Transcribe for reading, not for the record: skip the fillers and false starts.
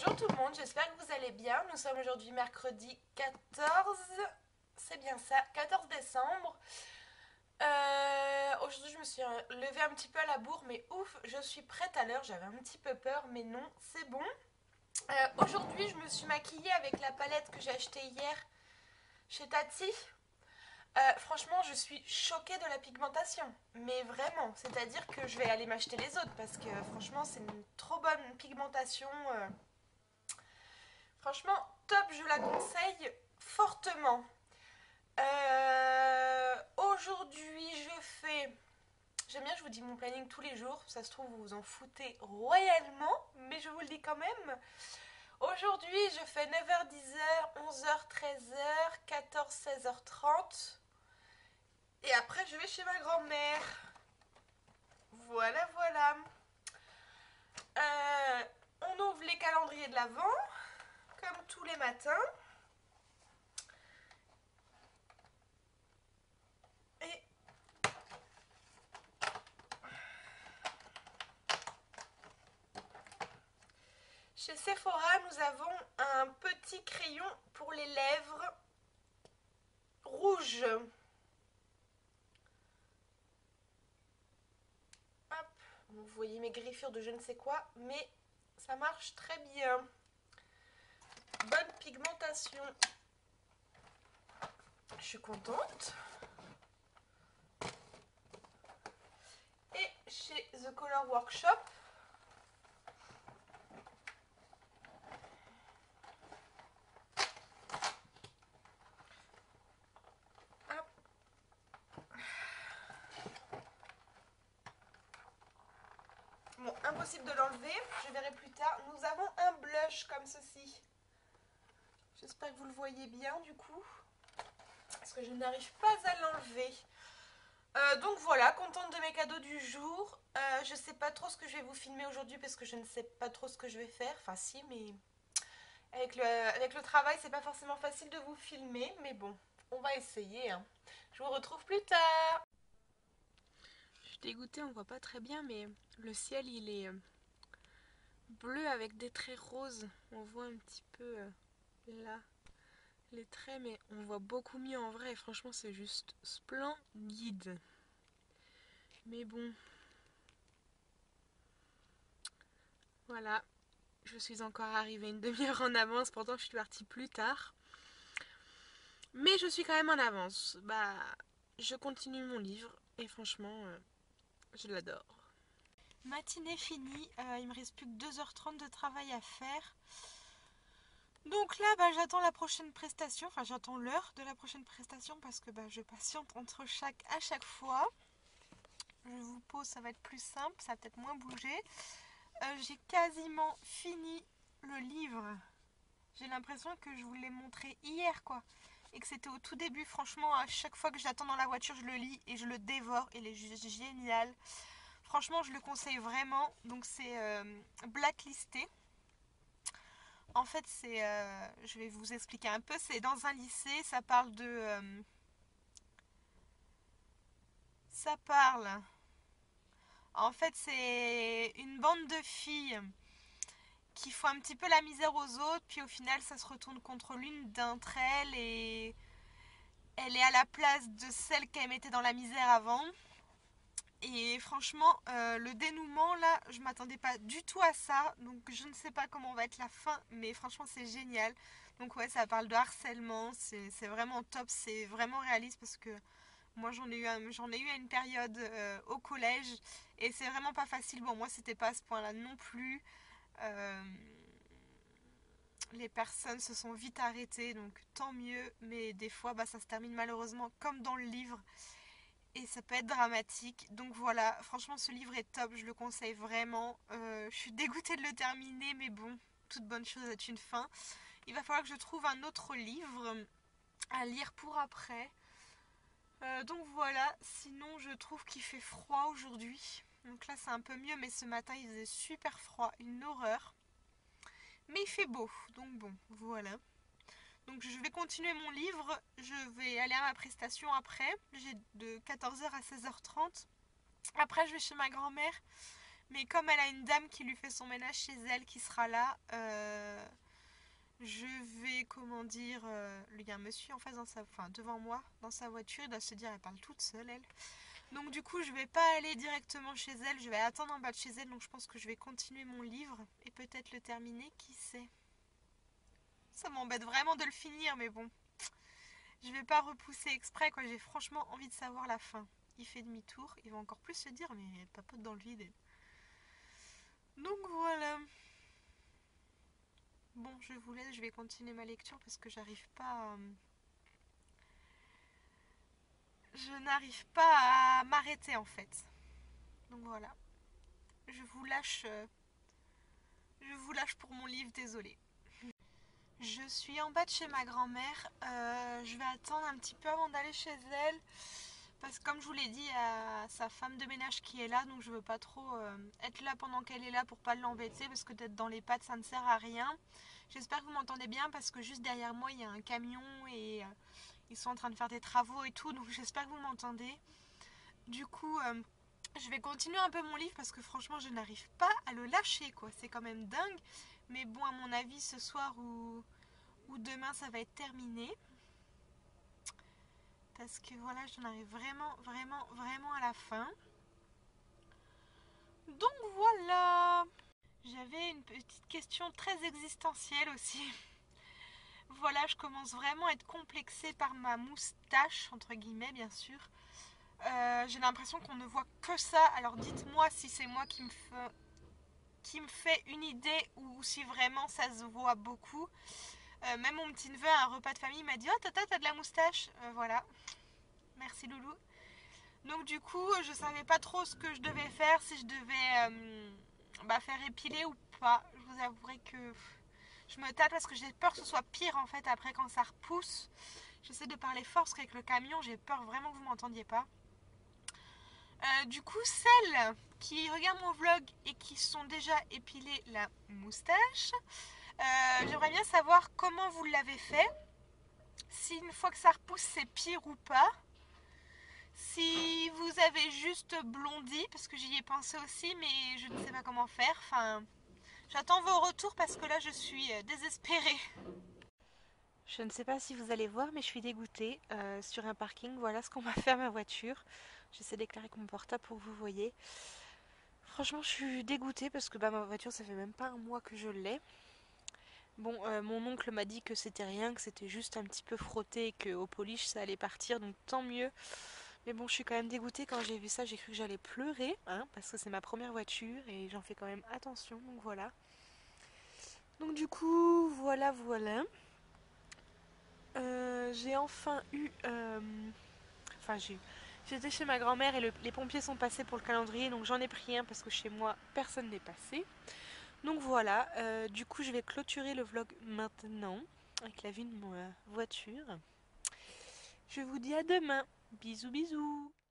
Bonjour tout le monde, j'espère que vous allez bien. Nous sommes aujourd'hui mercredi 14, c'est bien ça, 14 décembre. Aujourd'hui je me suis levée un petit peu à la bourre, mais ouf, je suis prête à l'heure. J'avais un petit peu peur, mais non, c'est bon. Aujourd'hui je me suis maquillée avec la palette que j'ai achetée hier chez Tati. Franchement, je suis choquée de la pigmentation, mais vraiment, c'est-à-dire que je vais aller m'acheter les autres parce que franchement, c'est une trop bonne pigmentation. Franchement, top, je la conseille fortement. Aujourd'hui, je fais... J'aime bien, je vous dis mon planning tous les jours. Ça se trouve, vous vous en foutez royalement, mais je vous le dis quand même. Aujourd'hui, je fais 9h, 10h, 11h, 13h, 14, 16h30. Et après, je vais chez ma grand-mère. Voilà, voilà. On ouvre les calendriers de l'Avent, comme tous les matins. Et chez Sephora, nous avons un petit crayon pour les lèvres rouge. Hop, vous voyez mes griffures de je ne sais quoi, mais ça marche très bien. Bonne pigmentation. Je suis contente. Et chez The Color Workshop, hop. Bon, impossible de l'enlever, je verrai plus tard. Nous avons un blush comme ceci. J'espère que vous le voyez bien du coup, parce que je n'arrive pas à l'enlever. Donc voilà, contente de mes cadeaux du jour. Je sais pas trop ce que je vais vous filmer aujourd'hui parce que je ne sais pas trop ce que je vais faire. Enfin si, mais avec le travail, c'est pas forcément facile de vous filmer. Mais bon, on va essayer, hein. Je vous retrouve plus tard. Je suis dégoûtée, on voit pas très bien, mais le ciel il est bleu avec des traits roses. On voit un petit peu là les traits, mais on voit beaucoup mieux en vrai. Franchement, c'est juste splendide. Mais bon, voilà, je suis encore arrivée une demi-heure en avance, pourtant je suis partie plus tard. Mais je suis quand même en avance. Bah, je continue mon livre et franchement, je l'adore. Matinée finie, il me reste plus que 2h30 de travail à faire. Donc là, bah, j'attends la prochaine prestation, enfin j'attends l'heure de la prochaine prestation parce que bah, je patiente à chaque fois. Je vous pose, ça va être plus simple, ça va peut-être moins bouger. J'ai quasiment fini le livre. J'ai l'impression que je vous l'ai montré hier quoi. Et que c'était au tout début. Franchement, à chaque fois que j'attends dans la voiture, je le lis et je le dévore. Il est juste génial. Franchement, je le conseille vraiment. Donc c'est Blacklisté. En fait, c'est... je vais vous expliquer un peu. C'est dans un lycée. Ça parle de... ça parle... En fait, c'est une bande de filles qui font un petit peu la misère aux autres, puis au final ça se retourne contre l'une d'entre elles et elle est à la place de celle qu'elle mettait dans la misère avant. Et franchement, le dénouement là, je m'attendais pas du tout à ça, donc je ne sais pas comment va être la fin, mais franchement c'est génial. Donc ouais, ça parle de harcèlement, c'est vraiment top, c'est vraiment réaliste parce que moi j'en ai eu à une période au collège et c'est vraiment pas facile. Bon, moi c'était pas à ce point là non plus. Euh, les personnes se sont vite arrêtées, donc tant mieux, mais des fois bah, ça se termine malheureusement comme dans le livre et ça peut être dramatique. Donc voilà, franchement ce livre est top, je le conseille vraiment. Je suis dégoûtée de le terminer, mais bon, toute bonne chose a une fin. Il va falloir que je trouve un autre livre à lire pour après. Donc voilà, sinon je trouve qu'il fait froid aujourd'hui. Donc là c'est un peu mieux, mais ce matin il faisait super froid, une horreur. Mais il fait beau, donc bon, voilà. Donc je vais continuer mon livre, je vais aller à ma prestation après. J'ai de 14h à 16h30. Après je vais chez ma grand-mère. Mais comme elle a une dame qui lui fait son ménage chez elle qui sera là, je vais, comment dire, il y a un monsieur en face enfin, devant moi dans sa voiture, il doit se dire elle parle toute seule elle. Donc du coup je vais pas aller directement chez elle, je vais attendre en bas de chez elle, donc je pense que je vais continuer mon livre et peut-être le terminer, qui sait. Ça m'embête vraiment de le finir, mais bon, je vais pas repousser exprès quoi, j'ai franchement envie de savoir la fin. Il fait demi-tour, il va encore plus se dire mais elle papote dans le vide. Donc voilà. Bon, je vous laisse, je vais continuer ma lecture parce que j'arrive pas je n'arrive pas à m'arrêter en fait. Donc voilà. Je vous lâche je vous lâche pour mon livre, désolée. Je suis en bas de chez ma grand-mère. Je vais attendre un petit peu avant d'aller chez elle. Parce que comme je vous l'ai dit, il y a sa femme de ménage qui est là. Donc je veux pas trop être là pendant qu'elle est là pour pas l'embêter. Parce que d'être dans les pattes, ça ne sert à rien. J'espère que vous m'entendez bien parce que juste derrière moi, il y a un camion et ils sont en train de faire des travaux et tout. Donc j'espère que vous m'entendez. Du coup, je vais continuer un peu mon livre parce que franchement, je n'arrive pas à le lâcher, quoi. C'est quand même dingue. Mais bon, à mon avis, ce soir ou demain, ça va être terminé. Parce que voilà, j'en arrive vraiment, vraiment, vraiment à la fin. Donc voilà. J'avais une petite question très existentielle aussi. Voilà, je commence vraiment à être complexée par ma moustache, entre guillemets, bien sûr. J'ai l'impression qu'on ne voit que ça. Alors dites-moi si c'est moi qui me fait une idée ou si vraiment ça se voit beaucoup. Même mon petit neveu à un repas de famille m'a dit oh tata t'as de la moustache. Voilà, merci loulou. Donc du coup je savais pas trop ce que je devais faire, si je devais faire épiler ou pas. Je vous avouerai que je me tâte parce que j'ai peur que ce soit pire en fait après quand ça repousse. J'essaie de parler fort parce qu'avec le camion j'ai peur vraiment que vous m'entendiez pas. Du coup, celles qui regardent mon vlog et qui sont déjà épilées la moustache, j'aimerais bien savoir comment vous l'avez fait. Si une fois que ça repousse, c'est pire ou pas. Si vous avez juste blondi, parce que j'y ai pensé aussi, mais je ne sais pas comment faire. Enfin, j'attends vos retours parce que là, je suis désespérée. Je ne sais pas si vous allez voir, mais je suis dégoûtée sur un parking. Voilà ce qu'on m'a fait à ma voiture. J'essaie d'éclairer avec mon portable pour que vous voyez. Franchement, je suis dégoûtée parce que ma voiture, ça fait même pas un mois que je l'ai. Bon, mon oncle m'a dit que c'était rien, que c'était juste un petit peu frotté et qu'au polish ça allait partir, donc tant mieux. Mais bon, je suis quand même dégoûtée quand j'ai vu ça, j'ai cru que j'allais pleurer, hein, parce que c'est ma première voiture et j'en fais quand même attention, donc voilà. Donc du coup, voilà. J'ai enfin eu... Enfin, J'étais chez ma grand-mère et les pompiers sont passés pour le calendrier, donc j'en ai pris un parce que chez moi, personne n'est passé. Donc voilà, du coup je vais clôturer le vlog maintenant avec la vue de ma voiture. Je vous dis à demain. Bisous bisous.